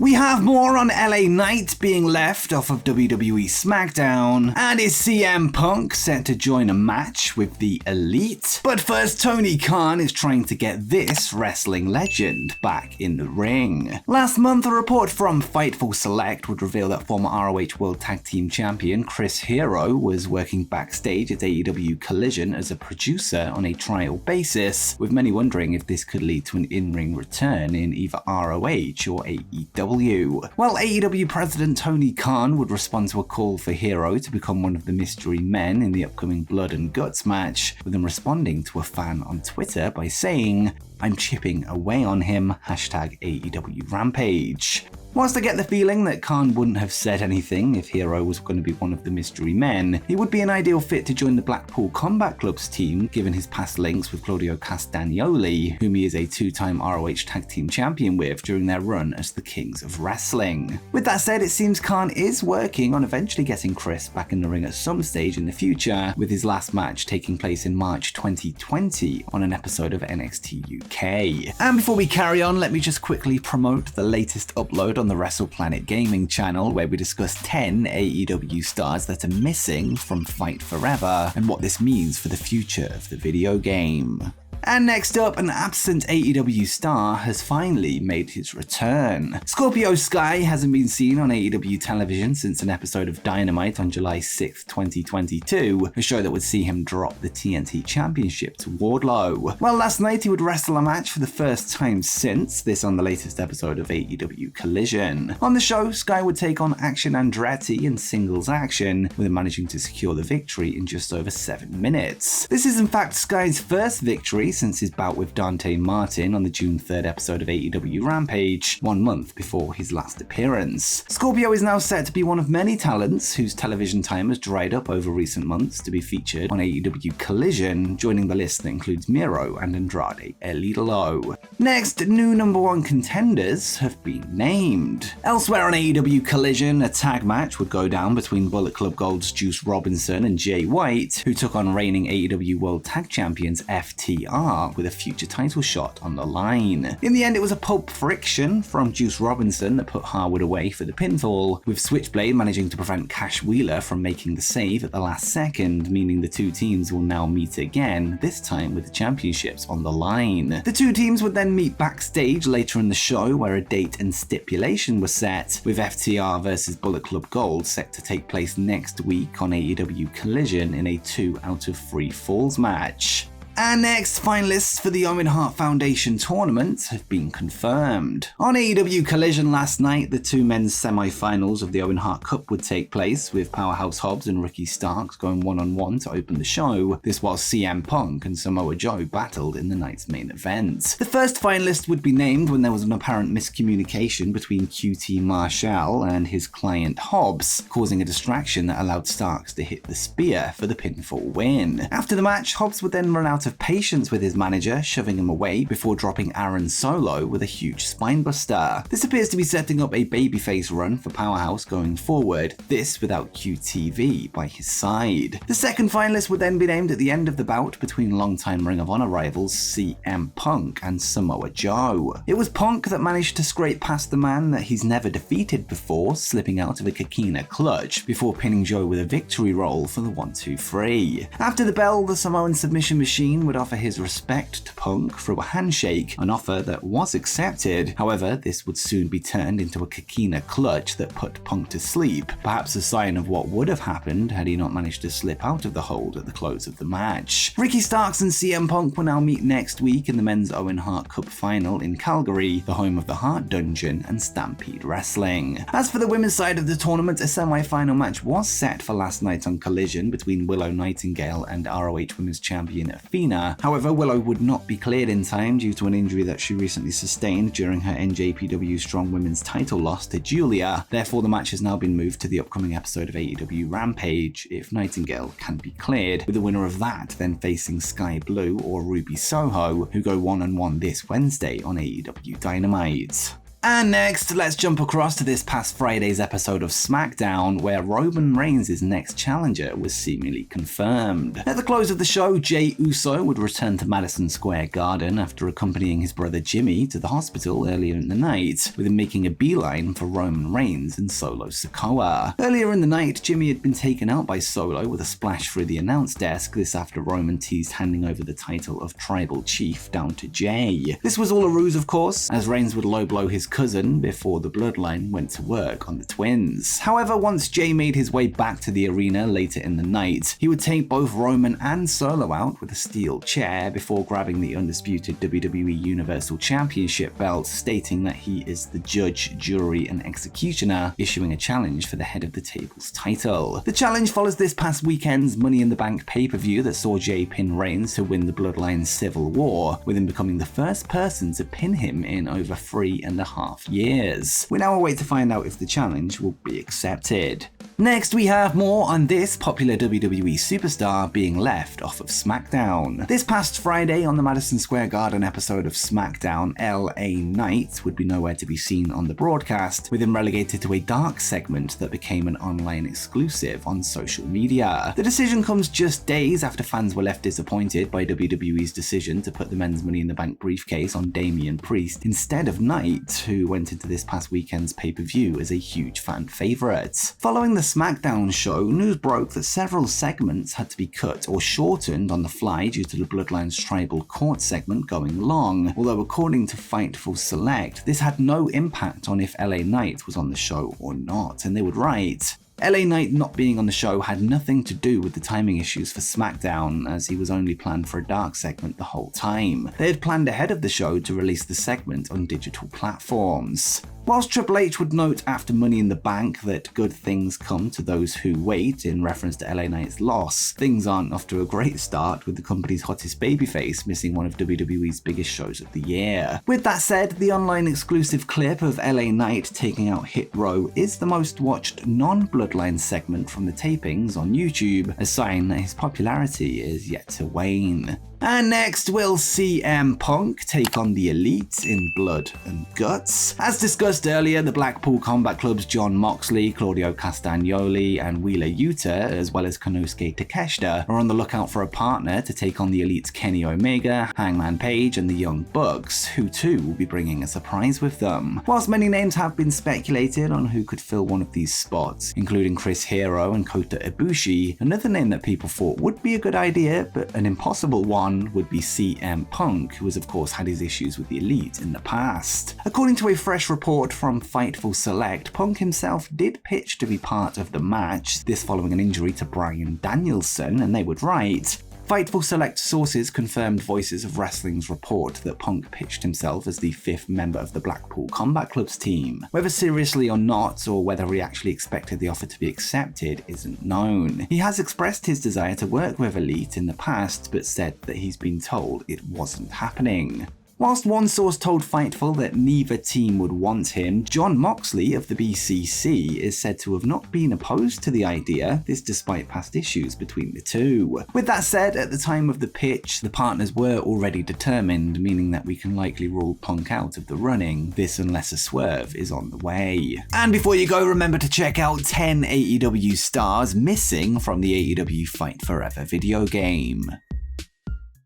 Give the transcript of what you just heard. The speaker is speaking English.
We have more on LA Knight being left off of WWE SmackDown, and is CM Punk set to join a match with the Elite? But first, Tony Khan is trying to get this wrestling legend back in the ring. Last month, a report from Fightful Select would reveal that former ROH World Tag Team Champion Chris Hero was working backstage at AEW Collision as a producer on a trial basis, with many wondering if this could lead to an in-ring return in either ROH or AEW. Well, AEW President Tony Khan would respond to a call for Hero to become one of the mystery men in the upcoming Blood and Guts match, with him responding to a fan on Twitter by saying, "I'm chipping away on him, #AEW Rampage." Whilst I get the feeling that Khan wouldn't have said anything if Hero was going to be one of the mystery men, he would be an ideal fit to join the Blackpool Combat Club's team given his past links with Claudio Castagnoli, whom he is a two-time ROH Tag Team Champion with during their run as the Kings of Wrestling. With that said, it seems Khan is working on eventually getting Chris back in the ring at some stage in the future, with his last match taking place in March 2020 on an episode of NXT UK. And before we carry on, let me just quickly promote the latest upload on the WrestlePlanet gaming channel, where we discuss 10 AEW stars that are missing from Fight Forever and what this means for the future of the video game. And next up, an absent AEW star has finally made his return. Scorpio Sky hasn't been seen on AEW television since an episode of Dynamite on July 6, 2022, a show that would see him drop the TNT Championship to Wardlow. Well, last night he would wrestle a match for the first time since, this on the latest episode of AEW Collision. On the show, Sky would take on Action Andretti in singles action, with him managing to secure the victory in just over 7 minutes. This is in fact Sky's first victory since his bout with Dante Martin on the June 3rd episode of AEW Rampage, 1 month before his last appearance. Scorpio is now set to be one of many talents whose television time has dried up over recent months to be featured on AEW Collision, joining the list that includes Miro and Andrade El Idolo. Next, new #1 contenders have been named. Elsewhere on AEW Collision, a tag match would go down between Bullet Club Gold's Juice Robinson and Jay White, who took on reigning AEW World Tag Champions FTR, with a future title shot on the line. In the end, it was a pulp friction from Juice Robinson that put Harwood away for the pinfall, with Switchblade managing to prevent Cash Wheeler from making the save at the last second, meaning the two teams will now meet again, this time with the championships on the line. The two teams would then meet backstage later in the show, where a date and stipulation was set, with FTR versus Bullet Club Gold set to take place next week on AEW Collision in a 2 out of 3 falls match. And next, finalists for the Owen Hart Foundation tournament have been confirmed. On AEW Collision last night, the two men's semi-finals of the Owen Hart Cup would take place, with Powerhouse Hobbs and Ricky Starks going one-on-one to open the show. This while CM Punk and Samoa Joe battled in the night's main event. The first finalist would be named when there was an apparent miscommunication between QT Marshall and his client Hobbs, causing a distraction that allowed Starks to hit the spear for the pinfall win. After the match, Hobbs would then run out of patience with his manager, shoving him away before dropping Aaron Solo with a huge spinebuster. This appears to be setting up a babyface run for Powerhouse going forward, this without QTV by his side. The second finalist would then be named at the end of the bout between longtime Ring of Honor rivals CM Punk and Samoa Joe. It was Punk that managed to scrape past the man that he's never defeated before, slipping out of a Kikina clutch before pinning Joe with a victory roll for the 1-2-3. After the bell, the Samoan submission machine would offer his respect to Punk through a handshake, an offer that was accepted. However, this would soon be turned into a Kikina clutch that put Punk to sleep, perhaps a sign of what would have happened had he not managed to slip out of the hold at the close of the match. Ricky Starks and CM Punk will now meet next week in the men's Owen Hart Cup final in Calgary, the home of the Hart Dungeon and Stampede Wrestling. As for the women's side of the tournament, a semi-final match was set for last night on Collision between Willow Nightingale and ROH Women's Champion Athena. However, Willow would not be cleared in time due to an injury that she recently sustained during her NJPW Strong Women's title loss to Julia. Therefore, the match has now been moved to the upcoming episode of AEW Rampage if Nightingale can be cleared, with the winner of that then facing Sky Blue or Ruby Soho, who go one-on-one this Wednesday on AEW Dynamite. And next, let's jump across to this past Friday's episode of SmackDown, where Roman Reigns' next challenger was seemingly confirmed. At the close of the show, Jey Uso would return to Madison Square Garden after accompanying his brother Jimmy to the hospital earlier in the night, with him making a beeline for Roman Reigns and Solo Sikoa. Earlier in the night, Jimmy had been taken out by Solo with a splash through the announce desk, this after Roman teased handing over the title of Tribal Chief down to Jey. This was all a ruse, of course, as Reigns would low blow his cousin before the bloodline went to work on the twins. However, once Jey made his way back to the arena later in the night, he would take both Roman and Solo out with a steel chair before grabbing the undisputed WWE Universal Championship belt, stating that he is the judge, jury, and executioner, issuing a challenge for the head of the table's title. The challenge follows this past weekend's Money in the Bank pay-per-view that saw Jey pin Reigns to win the Bloodline's Civil War, with him becoming the first person to pin him in over 3.5 years. We now await to find out if the challenge will be accepted. Next, we have more on this popular WWE superstar being left off of SmackDown. This past Friday on the Madison Square Garden episode of SmackDown, LA Knight would be nowhere to be seen on the broadcast, with him relegated to a dark segment that became an online exclusive on social media. The decision comes just days after fans were left disappointed by WWE's decision to put the men's Money in the Bank briefcase on Damian Priest instead of Knight, who went into this past weekend's pay-per-view as a huge fan favorite. Following the SmackDown show, news broke that several segments had to be cut or shortened on the fly due to the Bloodline's Tribal Court segment going long, although according to Fightful Select, this had no impact on if LA Knight was on the show or not, and they would write, LA Knight not being on the show had nothing to do with the timing issues for SmackDown, as he was only planned for a dark segment the whole time. They had planned ahead of the show to release the segment on digital platforms. Whilst Triple H would note after Money in the Bank that good things come to those who wait in reference to LA Knight's loss, things aren't off to a great start, with the company's hottest babyface missing one of WWE's biggest shows of the year. With that said, the online exclusive clip of LA Knight taking out Hit Row is the most watched non-Bloodline segment from the tapings on YouTube, a sign that his popularity is yet to wane. And next, we'll see CM Punk take on the Elite in Blood and Guts. As discussed earlier, the Blackpool Combat Club's Jon Moxley, Claudio Castagnoli, and Wheeler Yuta, as well as Konosuke Takeshita, are on the lookout for a partner to take on the Elite's Kenny Omega, Hangman Page, and the Young Bucks, who too will be bringing a surprise with them. Whilst many names have been speculated on who could fill one of these spots, including Chris Hero and Kota Ibushi, another name that people thought would be a good idea, but an impossible one, would be CM Punk, who has of course had his issues with the Elite in the past. According to a fresh report from Fightful Select, Punk himself did pitch to be part of the match, this following an injury to Bryan Danielson, and they would write, Fightful Select sources confirmed Voices of Wrestling's report that Punk pitched himself as the 5th member of the Blackpool Combat Club's team. Whether seriously or not, or whether he actually expected the offer to be accepted, isn't known. He has expressed his desire to work with Elite in the past, but said that he's been told it wasn't happening. Whilst one source told Fightful that neither team would want him, Jon Moxley of the BCC is said to have not been opposed to the idea, this despite past issues between the two. With that said, at the time of the pitch, the partners were already determined, meaning that we can likely rule Punk out of the running, this unless a swerve is on the way. And before you go, remember to check out 10 AEW stars missing from the AEW Fight Forever video game.